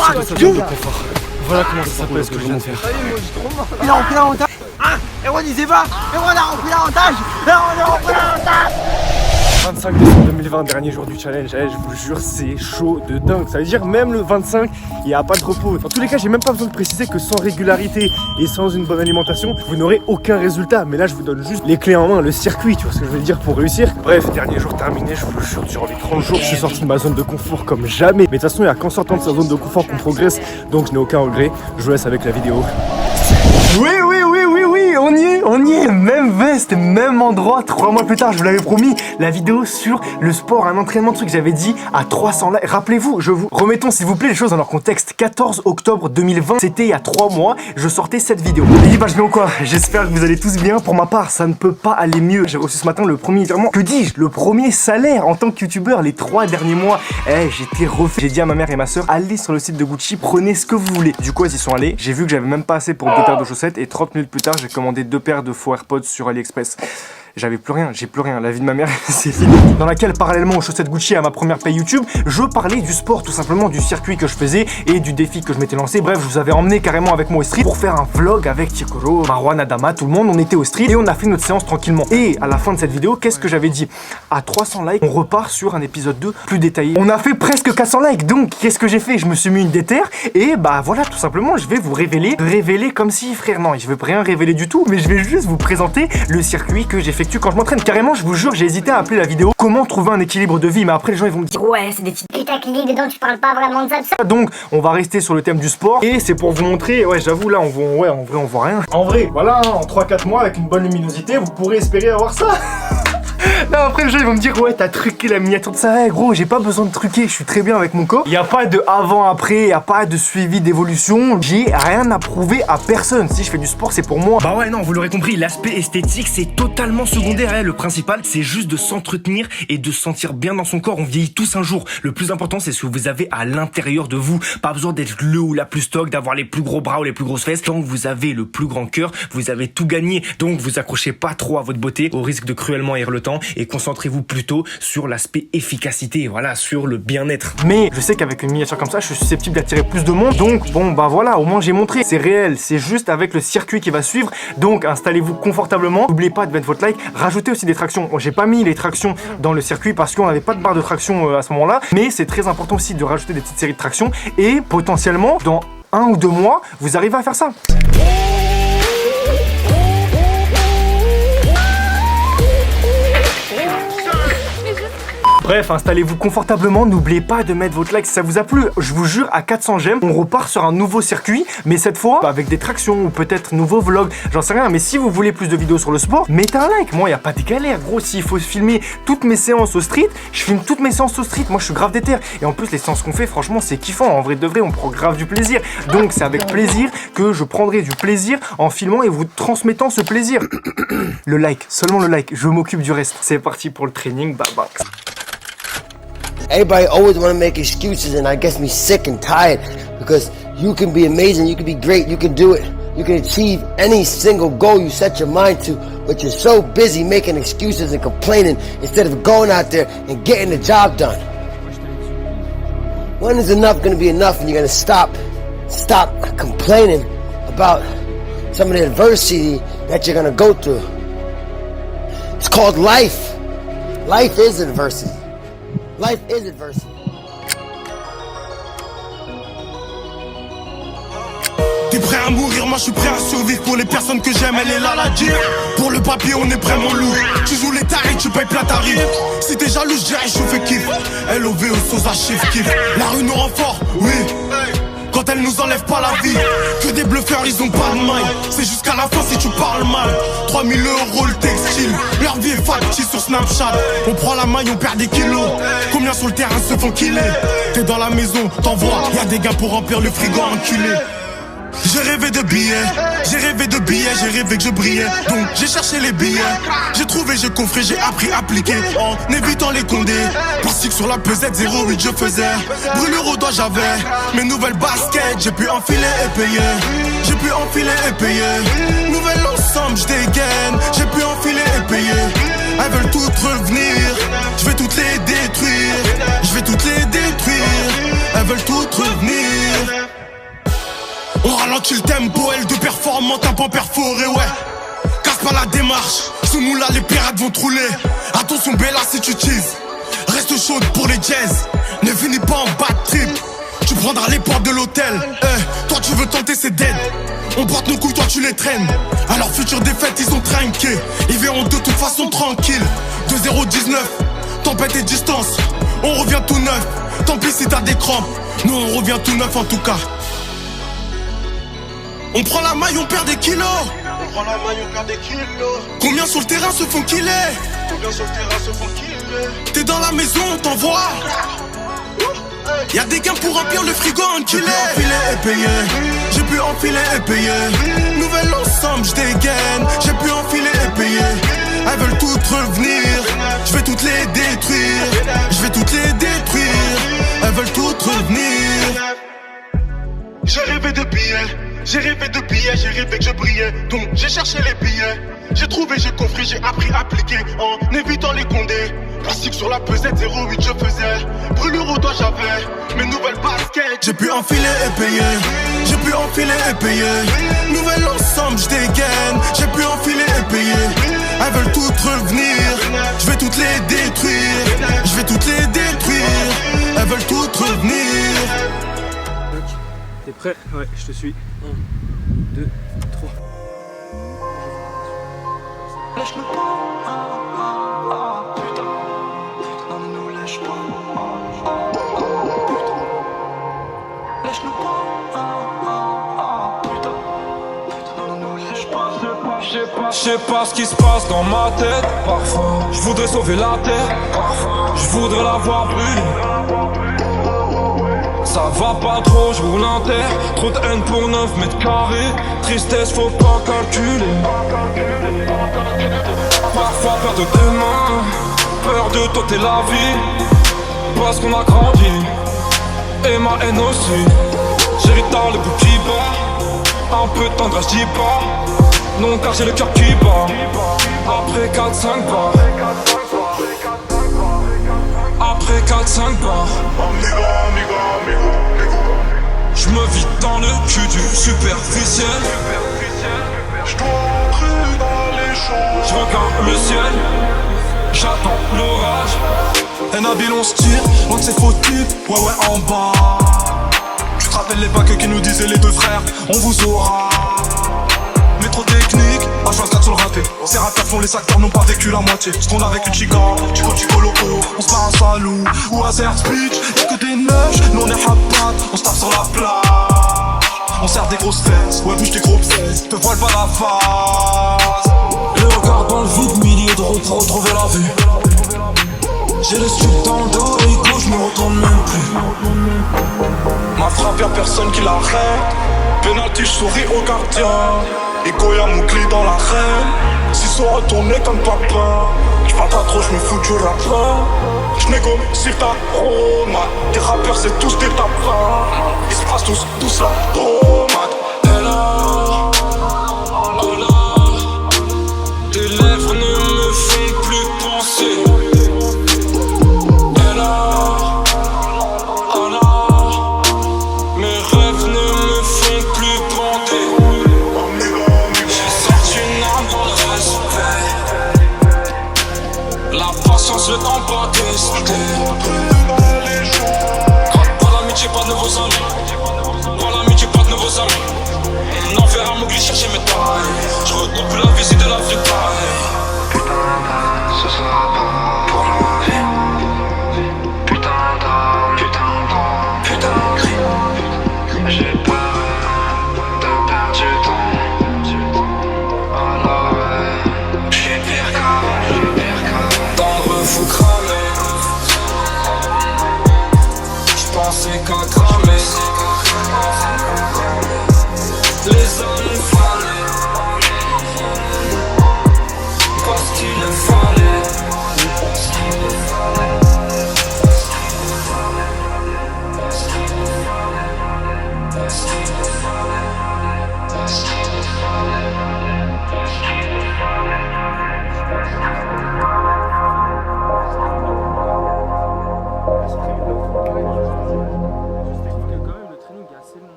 sortir de sa zone de confort. Voilà comment ça s'appelle ce que je viens de faire. Il a repris l'avantage. Ah, Erwan il s'est pas. Erwan a repris l'avantage. Erwan a repris l'avantage. 25 décembre 2020, dernier jour du challenge, je vous jure c'est chaud de dingue. Ça veut dire même le 25, il n'y a pas de repos. Dans tous les cas, j'ai même pas besoin de préciser que sans régularité et sans une bonne alimentation, vous n'aurez aucun résultat. Mais là, je vous donne juste les clés en main, le circuit, tu vois ce que je veux dire, pour réussir. Bref, dernier jour terminé, je vous jure, durant les 30 jours, je suis sorti de ma zone de confort comme jamais. Mais de toute façon, il n'y a qu'en sortant de sa zone de confort qu'on progresse, donc je n'ai aucun regret. Je vous laisse avec la vidéo. Oui, on y est, même veste, même endroit, 3 mois plus tard, je vous l'avais promis, la vidéo sur le sport, un entraînement, truc que j'avais dit à 300 likes. Rappelez-vous, remettons s'il vous plaît les choses dans leur contexte. 14 octobre 2020, c'était il y a 3 mois, je sortais cette vidéo. Et bah je vais quoi, j'espère que vous allez tous bien. Pour ma part, ça ne peut pas aller mieux. J'ai reçu ce matin le premier virement, que dis-je, le premier salaire en tant que youtubeur les 3 derniers mois. J'étais refait. J'ai dit à ma mère et ma soeur, allez sur le site de Gucci, prenez ce que vous voulez. Du coup, elles y sont allées. J'ai vu que j'avais même pas assez pour 2 paires de chaussettes et 30 minutes plus tard, j'ai commandé 2 paires de faux AirPods sur AliExpress. J'avais plus rien, j'ai plus rien, la vie de ma mère c'est fini. Dans laquelle parallèlement aux chaussettes Gucci et à ma première paye YouTube, je parlais du sport, tout simplement du circuit que je faisais et du défi que je m'étais lancé. Bref, je vous avais emmené carrément avec moi au street pour faire un vlog avec Tikolo, Marwan, Adama, tout le monde. On était au street et on a fait notre séance tranquillement. Et à la fin de cette vidéo, qu'est-ce que j'avais dit? À 300 likes, on repart sur un épisode 2 plus détaillé. On a fait presque 400 likes, donc qu'est-ce que j'ai fait? Je me suis mis une déterre et bah voilà, tout simplement, je vais vous révéler comme si, frère, non, je vais rien révéler du tout, mais je vais juste vous présenter le circuit que j'effectue quand je m'entraîne. Carrément, je vous jure, j'ai hésité à appeler la vidéo comment trouver un équilibre de vie, mais après les gens ils vont me dire ouais, c'est des petites putaclics dedans, tu parles pas vraiment de ça. Donc on va rester sur le thème du sport et c'est pour vous montrer, ouais j'avoue là en vrai on voit rien. En vrai, voilà, hein, en 3-4 mois avec une bonne luminosité, vous pourrez espérer avoir ça. Non, après les gens ils vont me dire ouais t'as truqué la miniature de ça. Ouais, gros, j'ai pas besoin de truquer, je suis très bien avec mon corps. Il y a pas de avant après, il y a pas de suivi d'évolution. J'ai rien à prouver à personne. Si je fais du sport, c'est pour moi. Bah ouais, non, vous l'aurez compris, l'aspect esthétique c'est totalement secondaire. Le principal c'est juste de s'entretenir et de se sentir bien dans son corps. On vieillit tous un jour. Le plus important c'est ce que vous avez à l'intérieur de vous. Pas besoin d'être le ou la plus stock, d'avoir les plus gros bras ou les plus grosses fesses. Tant que vous avez le plus grand cœur, vous avez tout gagné. Donc vous accrochez pas trop à votre beauté au risque de cruellement haïr le temps et concentrez-vous plutôt sur l'aspect efficacité, voilà, sur le bien-être. Mais je sais qu'avec une miniature comme ça, je suis susceptible d'attirer plus de monde. Donc bon, bah voilà, au moins j'ai montré. C'est réel, c'est juste avec le circuit qui va suivre. Donc installez-vous confortablement. N'oubliez pas de mettre votre like. Rajoutez aussi des tractions. Bon, j'ai pas mis les tractions dans le circuit parce qu'on n'avait pas de barre de traction à ce moment-là. Mais c'est très important aussi de rajouter des petites séries de tractions. Et potentiellement, dans 1 ou 2 mois, vous arrivez à faire ça. Bref, installez-vous confortablement, n'oubliez pas de mettre votre like si ça vous a plu. Je vous jure, à 400 j'aime, on repart sur un nouveau circuit, mais cette fois avec des tractions ou peut-être nouveau vlog, j'en sais rien. Mais si vous voulez plus de vidéos sur le sport, mettez un like. Moi, il n'y a pas de galère, gros. S'il faut filmer toutes mes séances au street, je filme toutes mes séances au street. Moi, je suis grave déter. Et en plus, les séances qu'on fait, franchement, c'est kiffant. En vrai de vrai, on prend grave du plaisir. Donc, c'est avec plaisir que je prendrai du plaisir en filmant et vous transmettant ce plaisir. Le like, seulement le like. Je m'occupe du reste. C'est parti pour le training. Bye bye. Everybody always want to make excuses, and I gets me sick and tired because you can be amazing, you can be great, you can do it. You can achieve any single goal you set your mind to, but you're so busy making excuses and complaining instead of going out there and getting the job done. When is enough going to be enough and you're going to stop complaining about some of the adversity that you're going to go through? It's called life. Life is adversity. Life is adversity. T'es prêt à mourir, moi je suis prêt à survivre. Pour les personnes que j'aime, elle est là la dire. Pour le papier, on est prêt mon loup. Tu joues les tarifs, tu payes plein tarif. Si t'es jaloux, je dirais je fais kiff. LOV au sauce à chiffre kiff. La rue nous rend fort, oui. Quand elle nous enlève pas la vie. Que des bluffeurs, ils ont pas de maille. C'est jusqu'à la fin si tu parles mal. 3000 € le textile. Leur vie est factice sur Snapchat. On prend la maille, on perd des kilos. Combien sur le terrain se font killer? T'es dans la maison, t'envoies. Y'a des gars pour remplir le frigo enculé. J'ai rêvé de billets, j'ai rêvé de billets, j'ai rêvé que je brillais. Donc j'ai cherché les billets, j'ai trouvé, j'ai coffré, j'ai appris, appliqué. En évitant les condés, plastique sur la pesette, 0,8 je faisais. Brûlure au doigt j'avais, mes nouvelles baskets, j'ai pu enfiler et payer. J'ai pu enfiler et payer. Nouvel ensemble, je dégaine, j'ai pu enfiler et payer. Elles veulent toutes revenir, je vais toutes les détruire. Je vais toutes les détruire, elles veulent toutes revenir. On ralentit le tempo, elle de performante, un pan perforé, ouais. Casse pas la démarche, sous nous là les pirates vont te rouler. Attention Bella si tu teases, reste chaude pour les jazz. Ne finis pas en bad trip, tu prendras les portes de l'hôtel. Toi tu veux tenter c'est dead. On porte nos couilles, toi tu les traînes. À leur future défaite ils sont trinqués. Ils verront de toute façon tranquille. 2-0-19, tempête et distance. On revient tout neuf, tant pis si t'as des crampes. Nous on revient tout neuf en tout cas. On prend la maille, on perd des kilos. On prend la maille, on perd des kilos. Combien sur le terrain se font killer? Combien sur le terrain se font killer? T'es dans la maison, on t'envoie. Y'a des gains pour remplir le frigo en J'ai killer. pu enfiler et payer. J'ai pu enfiler et payer. Nouvelle ensemble, j'dégaine. J'ai pu enfiler et payer. Elles veulent toutes revenir. Je vais toutes les détruire. Je vais toutes les détruire. Elles veulent toutes revenir. J'ai rêvé de billets. J'ai rêvé de billets, j'ai rêvé que je brillais. Donc j'ai cherché les billets. J'ai trouvé, j'ai compris, j'ai appris à appliquer en évitant les condés. Plastique sur la pesette, 0,8 je faisais. Brûlure au doigt j'avais mes nouvelles baskets. J'ai pu enfiler et payer. J'ai pu enfiler et payer. Nouvelle ensemble, j'dégaine. J'ai pu enfiler et payer. Elles veulent toutes revenir. Je vais toutes les détruire. Je vais toutes les détruire. Elles veulent toutes revenir. T'es prêt? Ouais, je te suis. 1, 2, 3. Lâche-le pas, putain, non ne nous lâche pas, putain, lâche-le pas, putain, non ne nous lâche pas. Je sais pas ce qui se passe dans ma tête. Parfois, je voudrais sauver la terre. Parfois, je voudrais la voir brûler. Ça va pas trop, je roule en terre. Trop de haine pour 9 mètres carrés. Tristesse, faut pas calculer. Parfois peur de demain, peur de tenter la vie. Parce qu'on a grandi, et ma haine aussi. J'hérite dans le bout qui bat. Un peu de tendresse, j'dis pas. Non car j'ai le cœur qui bat. Après 4-5 bars. Après 4-5 bars. Je me vis dans le cul du superficiel. Je regarde le ciel, j'attends l'orage. Un habile on se tire, loin de ces faux types, ouais en bas. Tu te rappelles l'époque qui nous disaient les deux frères, on vous aura. Métro technique, H24 sur le raté. Ces rappeurs font les acteurs, n'ont pas vécu la moitié. Ce qu'on a avec une chica, chico loco. On se part à Salou ou à Zerz Beach. Y'a que des neiges, nous on est rapat. On se tape sur la plage. On sert des grosses fesses, ouais bouge tes gros fesses. Te voile pas la face. Le regard dans le vide, milliers de routes pour retrouver la vue. J'ai le stup dans le dos et écho, je me retourne même plus. Ma frappe y'a personne qui l'arrête. Penalty, je souris au gardien. Ego y'a mon clé dans l'arène. S'ils sont retournés comme papa. J'parle pas trop, j'me fous du rappeur. J'négocie ta Roma. Tes rappeurs c'est tous des tapins. Ils se passent tous la tomate. Et là, oh là, tes lèvres ne me font plus penser. Et là, oh là, mes rêves ne me font plus bander. J'ai sorti une arme dans le respect. La patience, le temps pas testé. Gratte pas l'amitié, pas de nouveaux amis.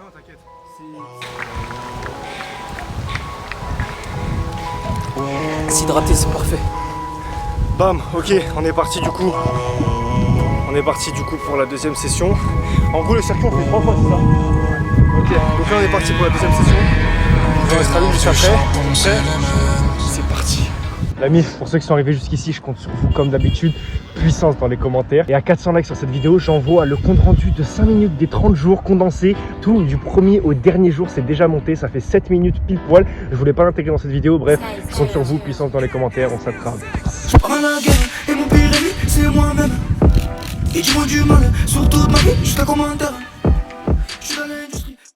Non, t'inquiète. S'hydrater, c'est parfait. Bam, ok, on est parti du coup. On est parti du coup pour la deuxième session. En gros, le circuit on fait 3 fois, c'est ça? Ok, donc là on est parti pour la deuxième session. On restera là juste après. C'est parti. La mise, pour ceux qui sont arrivés jusqu'ici, je compte sur vous comme d'habitude. Puissance dans les commentaires. Et à 400 likes sur cette vidéo, j'envoie le compte rendu de 5 minutes des 30 jours condensé. Tout du premier au dernier jour, c'est déjà monté. Ça fait 7 minutes pile poil. Je voulais pas l'intégrer dans cette vidéo. Bref, je compte sur vous. Puissance dans les commentaires. On s'attrape. Je pars à la guerre et mon pire ennemi c'est moi-même. Et dis-moi du mal sur toute ma vie, juste un commentaire.